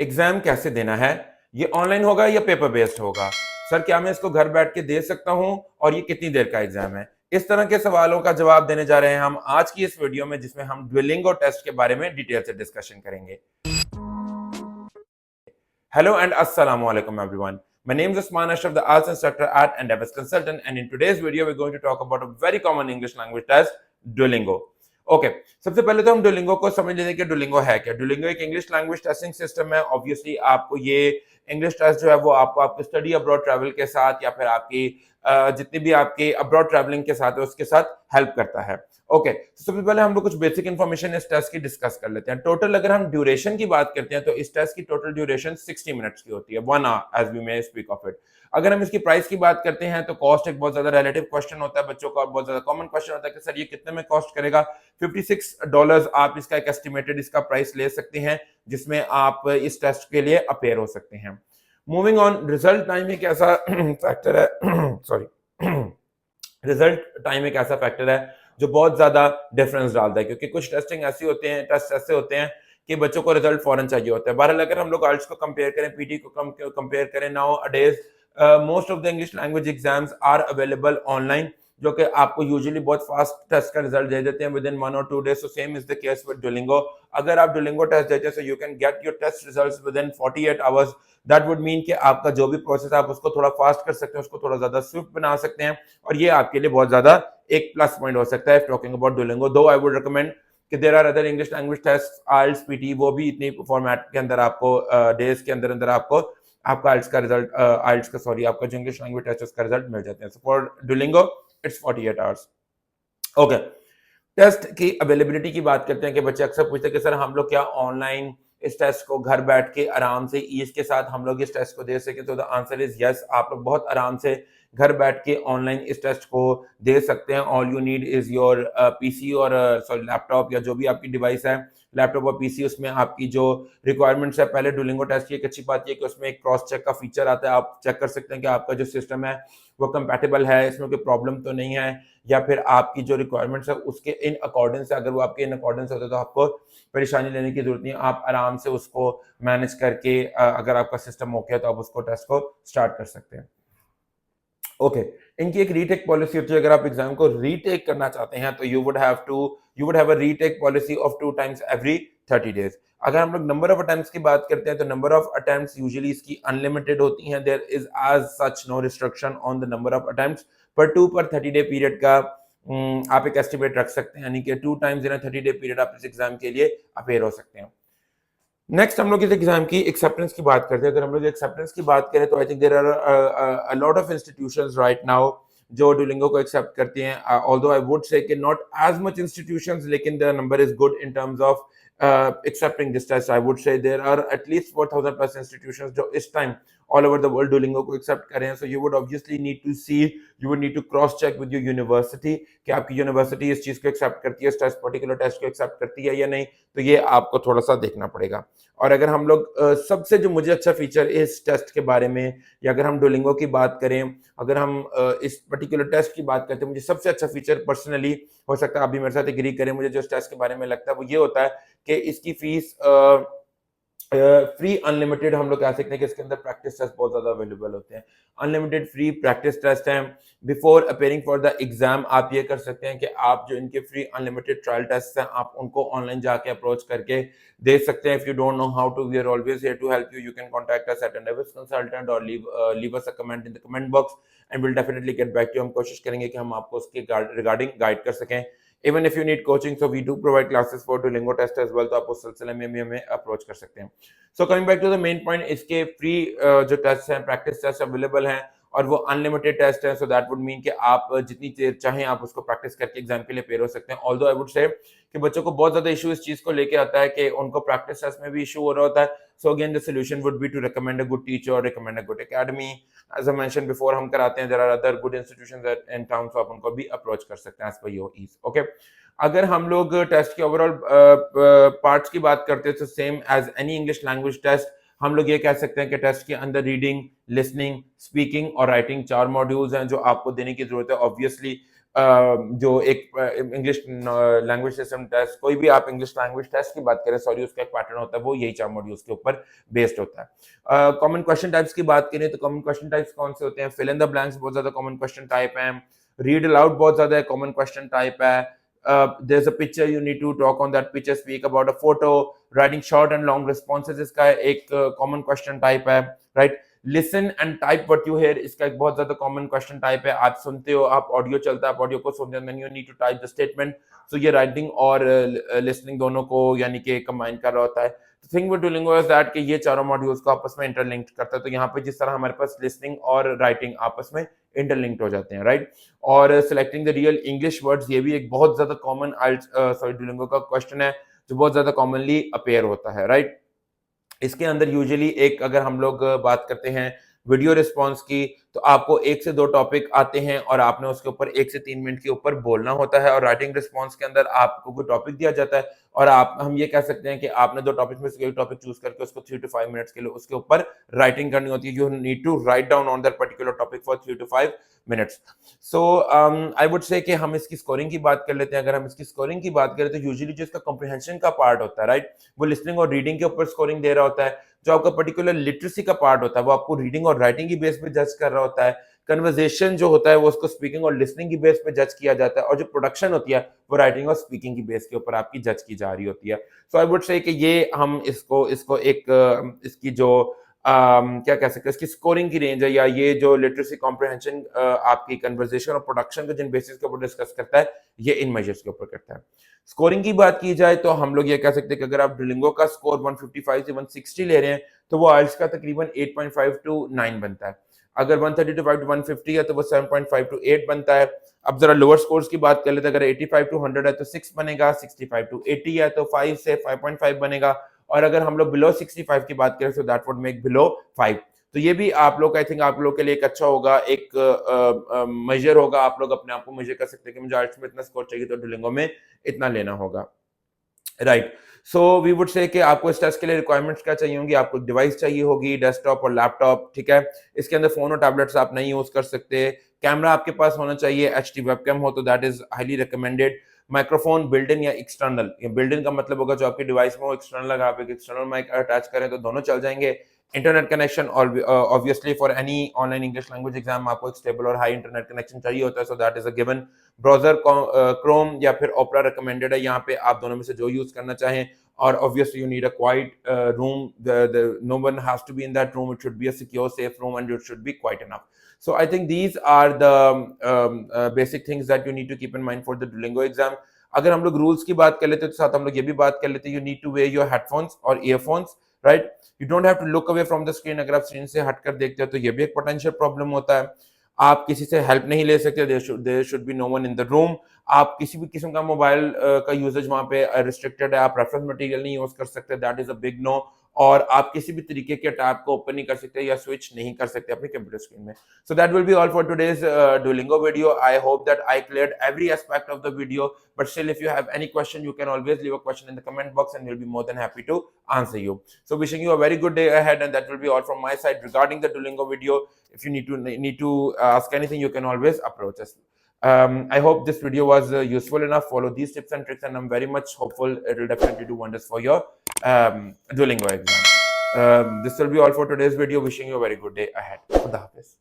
Exam कैसे देना है, ये ऑनलाइन होगा या पेपर बेस्ड होगा, सर क्या मैं इसको घर बैठ के दे सकता हूं और ये कितनी देर का एग्जाम है। इस तरह के सवालों का जवाब देने जा रहे हैं हम आज की इस वीडियो में, जिसमें हम ड्विलिंगो टेस्ट के बारे में डिटेल से डिस्कशन करेंगे। Hello and assalamu alaikum everyone. My name is Usman Ashraf, the arts instructor at Endeavors Consultant, and in today's video we're going to talk about a very common English language test, Duolingo. Okay सबसे पहले तो हम Duolingo को समझ लेते हैं कि Duolingo है क्या। डुलिंगो एक इंग्लिश लैंग्वेज टेस्टिंग सिस्टम है। ऑब्वियसली आपको ये इंग्लिश टेस्ट जो है वो आपको आपके स्टडी अब्रॉड ट्रैवल के साथ या फिर आपकी जितनी भी आपकी अब्रॉड ट्रैवलिंग के साथ है उसके साथ हेल्प करता है। ओके तो सबसे पहले हम लोग कुछ बेसिक इन्फॉर्मेशन इस टेस्ट की डिस्कस कर लेते हैं। टोटल अगर हम ड्यूरेशन की बात करते हैं तो इस टेस्ट की टोटल ड्यूरेशन 60 मिनट्स की होती है, 1 hour as we may speak of it. अगर हम इसकी प्राइस की बात करते हैं तो कॉस्ट एक बहुत ज्यादा रिलेटिव क्वेश्चन होता है बच्चों का, और बहुत ज्यादा कॉमन क्वेश्चन होता है कि सर ये कितने में कॉस्ट करेगा। $56 आप इसका एक एस्टिमेटेड इसका प्राइस ले सकते हैं, जिसमें आप इस टेस्ट के लिए अपेयर हो सकते हैं। मूविंग ऑन, रिजल्ट टाइम एक ऐसा फैक्टर है सॉरी रिजल्ट टाइम एक ऐसा फैक्टर है जो बहुत ज्यादा डिफरेंस डालता है, क्योंकि कुछ टेस्ट ऐसे होते हैं कि बच्चों को रिजल्ट फौरन चाहिए होता है। बहरहाल अगर हम लोग आइल्स को कंपेयर करें, पीटी को कंपेयर करें, nowadays most of the English language exams are available online, जो कि आपको यूजुअली बहुत फास्ट टेस्ट का रिजल्ट दे देते हैं विद इन 1 और 2 days. So same is the case with Duolingo. अगर आप डुलिंगो टेस्ट देते हैं so you can get your test results within 48 hours. That would mean कि आपका जो भी प्रोसेस आप उसको थोड़ा फास्ट कर सकते हैं, उसको थोड़ा ज्यादा स्विफ्ट बना सकते हैं, और ये आपके लिए बहुत ज्यादा एक प्लस पॉइंट हो सकता है talking about Duolingo. Though I would recommend कि there are other English language test, IELTS, PTE, वो भी इतनी फॉर्मेट के अंदर आपको डेज के अंदर अंदर आपको आपका आइल्स का रिजल्ट आइल्स का सॉरी आपका जो इंग्लिश लैंग्वेज टेस्ट है उसका रिजल्ट मिल जाते हैं। So for Duolingo it's 48 hours. Okay test की अवेलेबिलिटी की बात करते हैं कि बच्चे अक्सर पूछते हैं कि सर हम लोग क्या ऑनलाइन इस टेस्ट को घर बैठ के आराम से ईज के साथ हम लोग इस टेस्ट को दे सके। तो द आंसर इज यस, आप लोग बहुत आराम से घर बैठ के ऑनलाइन इस टेस्ट को दे सकते हैं। All you need is your PC और सॉरी लैपटॉप या जो भी आपकी डिवाइस है, लैपटॉप और पीसी, उसमें आपकी जो रिक्वायरमेंट्स है। पहले डुलिंगो टेस्ट की एक अच्छी बात यह कि उसमें एक क्रॉस चेक का फीचर आता है, आप चेक कर सकते हैं कि आपका जो सिस्टम है वो कंपैटिबल है, इसमें कोई प्रॉब्लम तो नहीं है, या फिर आपकी जो रिक्वायरमेंट्स है उसके इन अकॉर्डेंस है। अगर वो आपके इन अकॉर्डेंस होते तो आपको परेशानी लेने की जरूरत नहीं है, आप आराम से उसको मैनेज करके अगर आपका सिस्टम ओके है तो आप उसको टेस्ट को स्टार्ट कर सकते हैं। ओके इनकी एक रीटेक पॉलिसी होती है। अगर आप एग्जाम को रीटेक करना चाहते हैं तो you would have a retake policy of 2 times every 30 days. अगर हम लोग नंबर ऑफ अटेम्प्ट्स की बात करते हैं तो नंबर ऑफ अटेम्प्ट्स यूजुअली इसकी अनलिमिटेड होती हैं। There is as such no restriction on the number of attempts, पर 2 पर 30 डे पीरियड का आप एक एस्टिमेट रख सकते हैं, यानी कि 2 times in a 30 day period आप इस एग्जाम के लिए अपेयर हो सकते हैं। नेक्स्ट हम लोग इस एग्जाम की एक्सेप्टेंस की बात करते हैं। अगर हम लोग एक्सेप्टेंस की बात करें तो I think there are a lot of institutions right now जो डुलिंगो को एक्सेप्ट करती हैं। ऑल्दो आई वुड से कि नॉट एज मच इंस्टीट्यूशंस, लेकिन the number is good in terms of accepting this test. I would say there are at least 4,000 plus institutions जो इस time all over the world Duolingo को accept कर रहे हैं। So you would obviously need to see, you would need to cross check with your university कि आपकी university इस चीज को एक्सेप्ट करती है, इस टेस्ट पर्टिकुलर टेस्ट को एक्सेप्ट करती है या नहीं। तो ये आपको थोड़ा सा देखना पड़ेगा। और अगर हम लोग सबसे जो मुझे अच्छा फीचर इस टेस्ट के बारे में, या अगर हम डुलिंगो की बात करें, अगर हम इस पर्टिकुलर टेस्ट की बात करते हैं, मुझे सबसे अच्छा फीचर पर्सनली, हो सकता है आप भी मेरे साथ एग्री करें, मुझे जो इस टेस्ट के बारे में लगता है वो ये होता है कि इसकी फीस फ्री अनलिमिटेड हम लोग कह सकते हैं कि इसके अंदर प्रैक्टिस टेस्ट बहुत ज्यादा अवेलेबल होते हैं। अनलिमिटेड फ्री प्रैक्टिस टेस्ट हैं। Before appearing for the exam आप ये कर सकते हैं कि आप जो इनके फ्री अनलिमिटेड ट्रायल टेस्ट हैं आप उनको ऑनलाइन जाके अप्रोच करके दे सकते हैं। If you don't know how to, we are always here to help you. You can contact us at Endeavours consultant और leave us a comment in the comment box and will definitely get back to you. हम कोशिश करेंगे कि हम आपको उसके regarding guide कर सकें। Even if you need coaching, so we do provide classes for Duolingo test as well, तो आप उस सिलसिले में भी हमें अप्रोच कर सकते हैं। So coming back to the main point, इसके फ्री जो टेस्ट हैं, प्रैक्टिस टेस्ट अवेलेबल हैं और वो अनलिमिटेड टेस्ट है। सो दैट वुड मीन कि आप जितनी देर चाहें आप उसको प्रैक्टिस करके एग्जाम के लिए पेयर हो सकते हैं। ऑल्दो आई वुड से कि बच्चों को बहुत ज्यादा इशू इस चीज को लेके आता है कि उनको प्रैक्टिस टेस्ट में भी इशू हो रहा होता है। So again the solution would be to recommend a good teacher, recommend a good academy. As I mention before, हम कराते हैं, there are other good institutions in town, so आप उनको भी अप्रोच कर सकते हैं as per your ease. Okay अगर हम लोग टेस्ट के ओवरऑल पार्ट्स की बात करते हैं तो same as any English language test हम लोग ये कह सकते हैं कि टेस्ट के अंदर रीडिंग, लिसनिंग, स्पीकिंग और राइटिंग 4 मॉड्यूल्स हैं जो आपको देने की जरूरत है। ऑब्वियसली जो एक इंग्लिश लैंग्वेज सिस्टम टेस्ट, कोई भी आप इंग्लिश लैंग्वेज टेस्ट की बात करें, सॉरी, उसका एक पैटर्न होता है, वो यही 4 मॉड्यूल्स के ऊपर बेस्ड होता है। कॉमन क्वेश्चन टाइप्स की बात करें तो कॉमन क्वेश्चन टाइप्स कौन से होते हैं? फिल इन द ब्लैंक्स बहुत ज्यादा कॉमन क्वेश्चन टाइप है, रीड अलाउड बहुत ज्यादा कॉमन क्वेश्चन टाइप है, there's a picture, you need to talk on that picture, speak about a photo, writing short and long responses इसका एक common question type है, right. Listen and type what you hear, इसका एक बहुत ज्यादा common question type है। आप सुनते हो, आप ऑडियो चलता है, आप ऑडियो को सुनते हो, then you need to type the statement. So ये राइटिंग और लिसनिंग दोनों को यानी कि कंबाइन कर रहा होता है। तो thing with Duolingo is that कि ये चारों मॉड्यूल्स को आपस में इंटरलिंक्ड करता है। तो यहाँ पे जिस तरह हमारे पास लिसनिंग और राइटिंग आपस में इंटरलिंक्ड हो जाते हैं, राइट। और selecting the real English words, ये भी एक बहुत ज्यादा कॉमन डुओलिंगो का क्वेश्चन है जो बहुत ज्यादा कॉमनली अपेयर होता है, राइट। इसके अंदर यूजुअली एक, अगर हम लोग बात करते हैं वीडियो रिस्पॉन्स की, तो आपको 1 से 2 टॉपिक आते हैं और आपने उसके ऊपर 1 से 3 मिनट के ऊपर बोलना होता है। और राइटिंग रिस्पॉन्स के अंदर आपको कोई टॉपिक दिया जाता है और हम ये कह सकते हैं कि आपने 2 टॉपिक में से एक टॉपिक चूज करके उसको 3 to 5 मिनट्स के लिए उसके ऊपर राइटिंग करनी होती है। You need to write down on that particular topic for 3 to 5 minutes. So I would say कि हम इसकी स्कोरिंग की बात कर लेते हैं। अगर हम इसकी स्कोरिंग की बात करें तो यूजुअली जो इसका कॉम्प्रिहेंशन का पार्ट होता है, राइट, वो लिसनिंग और रीडिंग के ऊपर स्कोरिंग दे रहा होता है। जो आपका पर्टिकुलर लिटरेसी का पार्ट होता है वो आपको रीडिंग और राइटिंग की बेस पे जज कर रहा होता है। कन्वर्सेशन जो होता है वो उसको स्पीकिंग और लिसनिंग की बेस पे जज किया जाता है। और जो प्रोडक्शन होती है वो राइटिंग और स्पीकिंग की बेस के ऊपर आपकी जज की जा रही होती है। सो आई वुड से कि ये हम इसको इसको एक इसकी जो क्या कह सकते हैं, इसकी स्कोरिंग की रेंज है, या ये जो लिटरेसी कॉम्प्रिहेंशन आपकी कन्वर्सेशन और प्रोडक्शन के जिन बेसिस के ऊपर डिस्कस करता है, ये इन मेजर्स के ऊपर करता है। स्कोरिंग की बात की जाए तो हम लोग ये कह सकते हैं कि अगर आप डुओलिंगो का स्कोर 155 से 160 ले रहे हैं तो वो आइल्स का तकरीबन 8.5 to 9 बनता है। अगर 135 to 150 है तो वो 7.5 to 8 बनता है। अब जरा लोअर स्कोर्स की बात कर लेते हैं, अगर 85 to 100 है तो 6 बनेगा, 65 to 80 है तो 5 से 5.5 बनेगा, और अगर हम लोग बिलो 65 की बात करें तो दैट वुड मेक बिलो 5। तो ये भी आप लोग, आई थिंक आप लोग के लिए एक अच्छा होगा, एक मेजर होगा। आप लोग अपने आप को मेजर कर सकते हैं कि मुझे आर्ट्स में इतना स्कोर चाहिए तो डुओलिंगो में इतना लेना होगा, right. So we would say कि आपको इस टेस्ट के लिए रिक्वायरमेंट्स क्या चाहिए होंगी? आपको डिवाइस चाहिए होगी, डेस्कटॉप और लैपटॉप, ठीक है। इसके अंदर फोन और टैबलेट्स आप नहीं यूज कर सकते। कैमरा आपके पास होना चाहिए, एचडी वेबकैम हो तो that is highly recommended. Microphone built in या एक्सटर्नल, बिल्ट इन का मतलब होगा जो आपकी डिवाइस में हो एक्सटर्नल, अगर आप एक एक्सटर्नल माइक अटैच करें तो दोनों चल जाएंगे। इंटरनेट कनेक्शन, और obviously for any online English language exam आपको एक स्टेबल और हाई इंटरनेट कनेक्शन चाहिए होता है, so that is a given. Browser Chrome या फिर ओपेरा रिकमेंडेड है, यहाँ पे आप दोनों में से जो यूज करना चाहें। और obviously you need a quiet room, no one has to be in that room, it should be a secure safe room and it should be quiet enough. So I think these are the basic things that you need to keep in mind for the Duolingo exam. अगर हम लोग rules की बात कर लेते हैं तो साथ हम लोग ये भी बात कर लेते हैं, you need to wear your headphones और earphones, right? You don't have to look away from the screen। अगर आप स्क्रीन से हटकर देखते हो तो ये भी एक पोटेंशियल प्रॉब्लम होता है। आप किसी से हेल्प नहीं ले सकते, there should be no one in the room. आप किसी भी किस्म का मोबाइल का यूजेज वहां पे रिस्ट्रिक्टेड है, आप रेफरेंस मटेरियल नहीं यूज कर सकते, that is a big no. और आप किसी भी तरीके के टैब को ओपन नहीं कर सकते या स्विच नहीं कर सकते अपने कंप्यूटर स्क्रीन में। So that will be all for today's Duolingo video. I hope that I cleared every aspect of the video, but still if you have any question you can always leave a question in the comment box and we'll be more than happy to answer you. So wishing you a very good day ahead, and that will be all from my side regarding the Duolingo video. If you need to ask anything, you can always approach us. I hope this video was useful enough. Follow these tips and tricks and I'm very much hopeful it will definitely do wonders for your Duolingo exam. This will be all for today's video. Wishing you a very good day ahead. Khuda Hafiz.